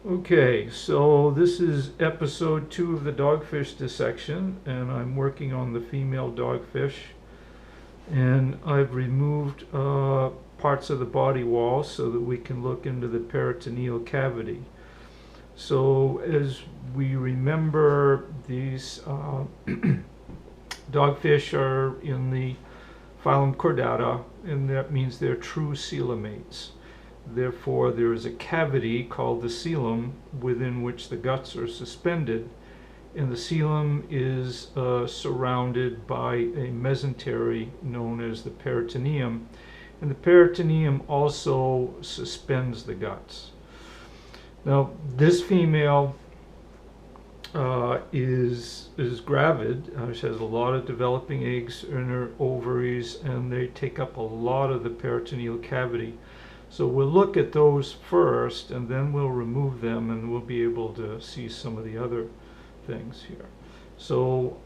Okay, so this is episode 2 of the dogfish dissection, and I'm working on the female dogfish. And I've removed parts of the body wall so that we can look into the peritoneal cavity. So as we remember, these dogfish are in the phylum Chordata, and that means they're true coelomates. Therefore, there is a cavity called the coelom within which the guts are suspended, and the coelom is surrounded by a mesentery known as the peritoneum, and the peritoneum also suspends the guts. Now, this female is gravid. She has a lot of developing eggs in her ovaries, and they take up a lot of the peritoneal cavity. So we'll look at those first, and then we'll remove them, and we'll be able to see some of the other things here. So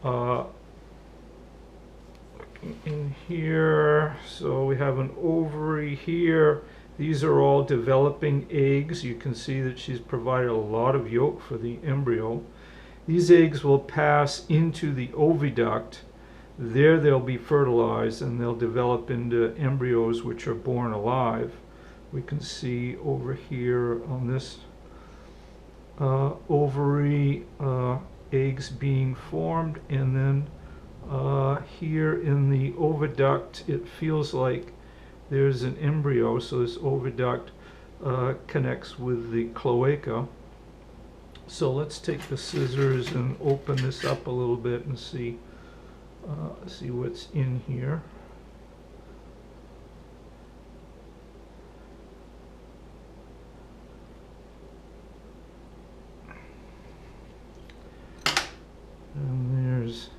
in here, so we have an ovary here. These are all developing eggs. You can see that she's provided a lot of yolk for the embryo. These eggs will pass into the oviduct. There they'll be fertilized, and they'll develop into embryos which are born alive. We can see over here on this ovary eggs being formed, and then here in the oviduct it feels like there's an embryo, so this oviduct connects with the cloaca. So let's take the scissors and open this up a little bit and see what's in here. And there's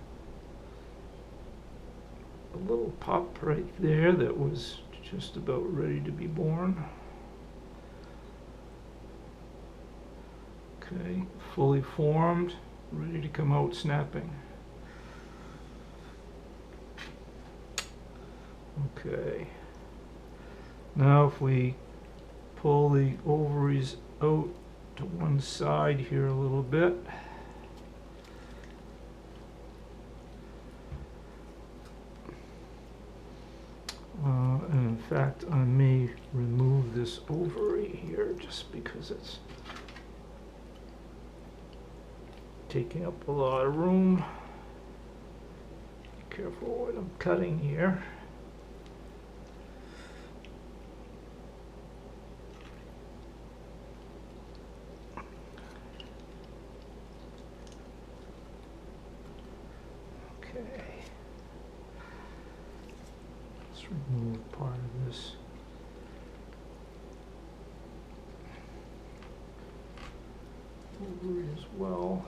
a little pup right there that was just about ready to be born. Okay, fully formed, ready to come out snapping. Okay, now if we pull the ovaries out to one side here a little bit, and in fact I may remove this ovary here just because it's taking up a lot of room. Be careful what I'm cutting here. Okay. Let's remove part of this. Ovary as well.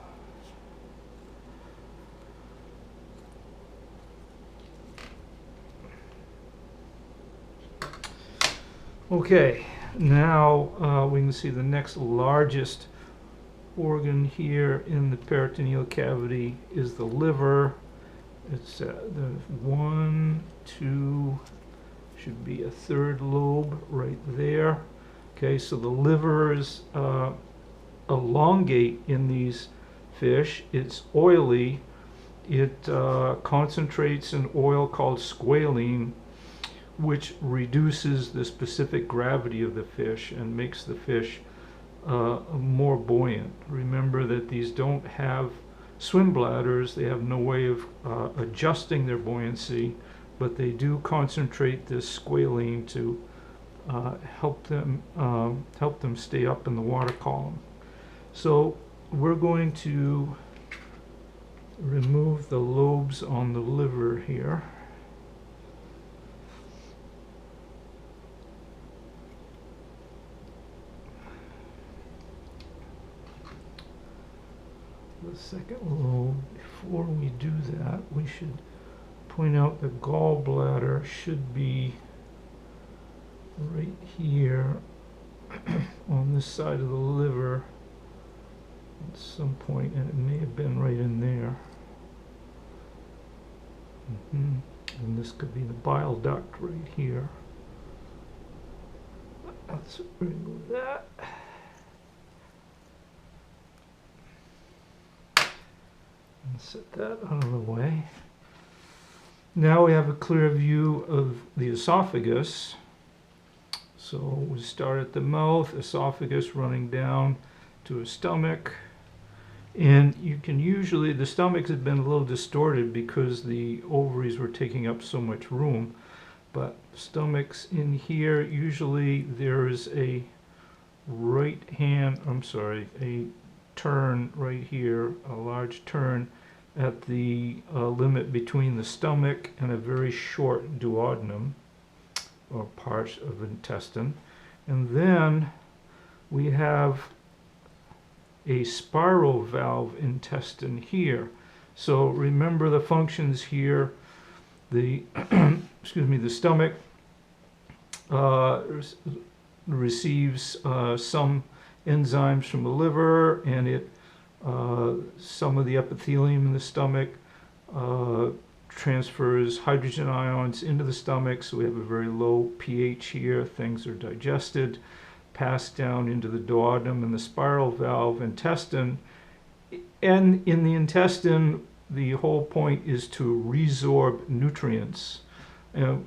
Okay, now we can see the next largest organ here in the peritoneal cavity is the liver. It's the 1, 2, should be a third lobe right there. Okay, so the liver is elongate in these fish. It's oily. It concentrates an oil called squalene, which reduces the specific gravity of the fish and makes the fish more buoyant. Remember that these don't have swim bladders. They have no way of adjusting their buoyancy, but they do concentrate this squalene to help them stay up in the water column. So we're going to remove the lobes on the liver here. The second lobe. Before we do that, we should point out the gallbladder should be right here on this side of the liver at some point, and it may have been right in there. And this could be the bile duct right here. Let's remove that. Set that out of the way. Now we have a clear view of the esophagus. So we start at the mouth, esophagus running down to a stomach. And you can usually, the stomach has been a little distorted because the ovaries were taking up so much room. But stomach's in here, usually there's a a turn right here, a large turn at the limit between the stomach and a very short duodenum, or part of intestine. And then we have a spiral valve intestine here. So remember the functions here. The the stomach receives some enzymes from the liver, and it some of the epithelium in the stomach transfers hydrogen ions into the stomach, so we have a very low pH here. Things are digested, passed down into the duodenum and the spiral valve intestine. And in the intestine, the whole point is to resorb nutrients,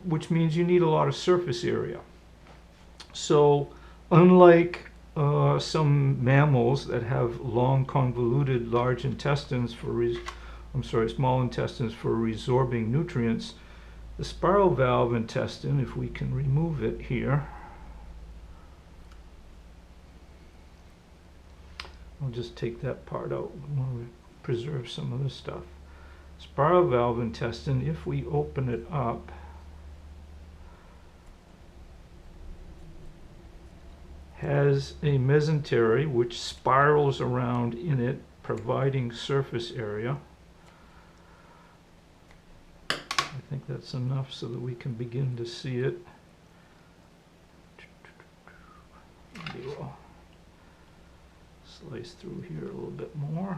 which means you need a lot of surface area. So unlike some mammals that have long, convoluted, large intestines small intestines for resorbing nutrients, the spiral valve intestine, if we can remove it here, I'll just take that part out. We want to preserve some of this stuff. Spiral valve intestine, if we open it up, has a mesentery which spirals around in it, providing surface area. I think that's enough so that we can begin to see it. Maybe we'll slice through here a little bit more.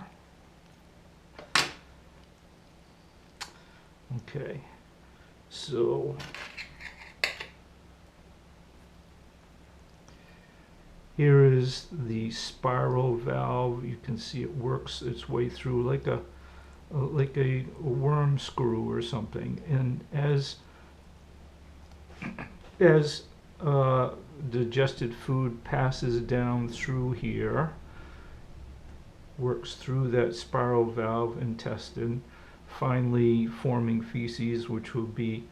Okay, so here is the spiral valve. You can see it works its way through like a worm screw or something. And as digested food passes down through here, works through that spiral valve intestine, finally forming feces, which will be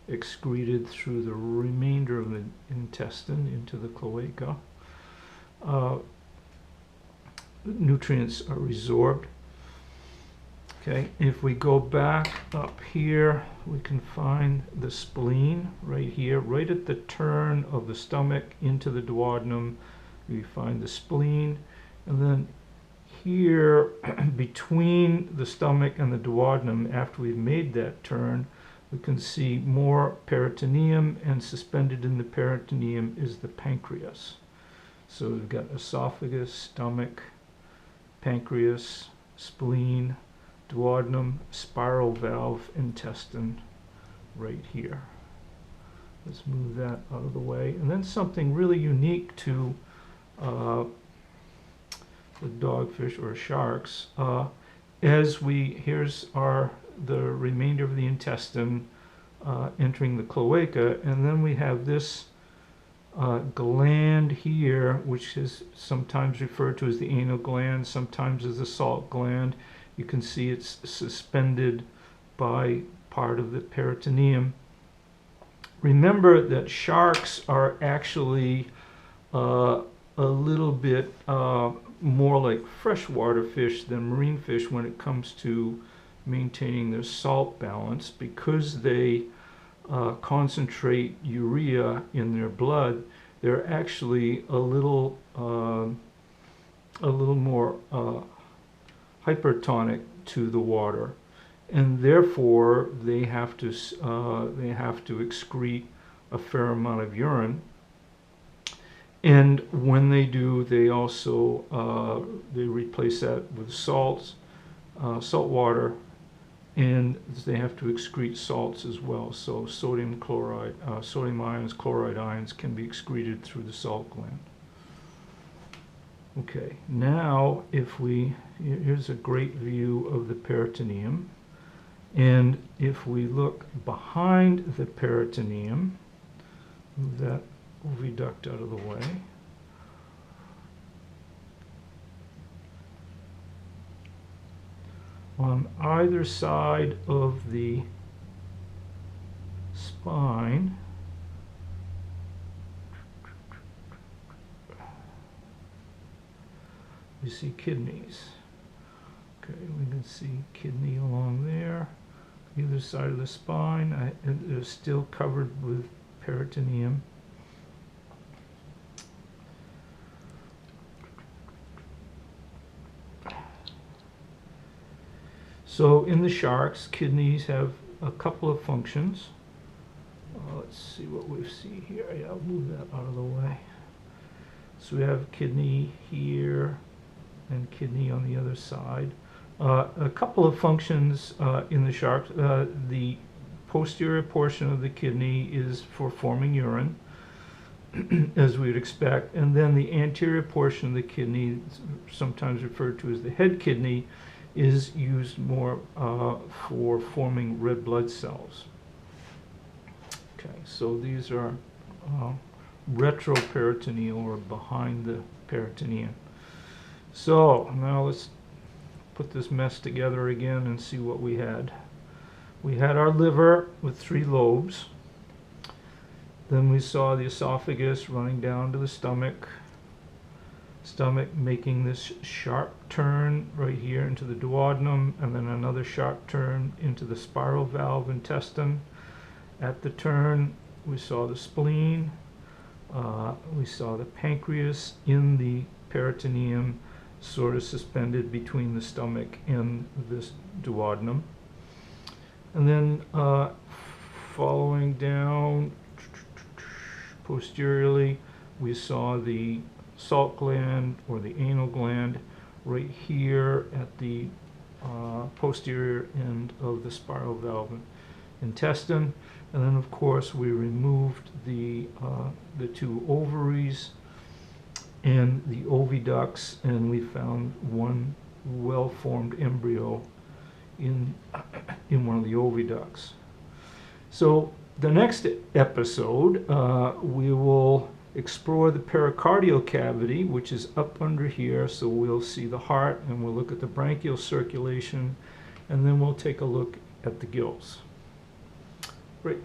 excreted through the remainder of the intestine into the cloaca. Nutrients are resorbed. Okay, if we go back up here, we can find the spleen right here, right at the turn of the stomach into the duodenum. We find the spleen, and then here between the stomach and the duodenum, after we've made that turn, we can see more peritoneum, and suspended in the peritoneum is the pancreas. So we've got esophagus, stomach, pancreas, spleen, duodenum, spiral valve intestine right here. Let's move that out of the way. And then something really unique to the dogfish or sharks, here's the remainder of the intestine entering the cloaca, and then we have this gland here, which is sometimes referred to as the anal gland, sometimes as the salt gland. You can see it's suspended by part of the peritoneum. Remember that sharks are actually a little bit more like freshwater fish than marine fish when it comes to maintaining their salt balance, because they concentrate urea in their blood. They're actually a little more hypertonic to the water, and therefore they have to excrete a fair amount of urine. And when they do, they also they replace that with salt water, and they have to excrete salts as well. So sodium ions, chloride ions can be excreted through the salt gland. Okay, now here's a great view of the peritoneum. And if we look behind the peritoneum, move that oviduct out of the way. On either side of the spine, you see kidneys. Okay, we can see kidney along there. Either side of the spine, it is still covered with peritoneum. So in the sharks, kidneys have a couple of functions. Let's see what we see here. Yeah, I'll move that out of the way. So we have kidney here and kidney on the other side. A couple of functions in the sharks. The posterior portion of the kidney is for forming urine, as we'd expect, and then the anterior portion of the kidney, sometimes referred to as the head kidney, is used more for forming red blood cells. Okay, so these are retroperitoneal, or behind the peritoneum. So now let's put this mess together again and see what we had. We had our liver with 3 lobes. Then we saw the esophagus running down to the stomach making this sharp turn right here into the duodenum, and then another sharp turn into the spiral valve intestine. At the turn, we saw the spleen, we saw the pancreas in the peritoneum, sort of suspended between the stomach and this duodenum. And then following down posteriorly, we saw the salt gland, or the anal gland, right here at the posterior end of the spiral valve intestine. And then of course we removed the 2 ovaries and the oviducts, and we found one well-formed embryo in one of the oviducts. So the next episode we will explore the pericardial cavity, which is up under here. So we'll see the heart, and we'll look at the branchial circulation, and then we'll take a look at the gills. Great.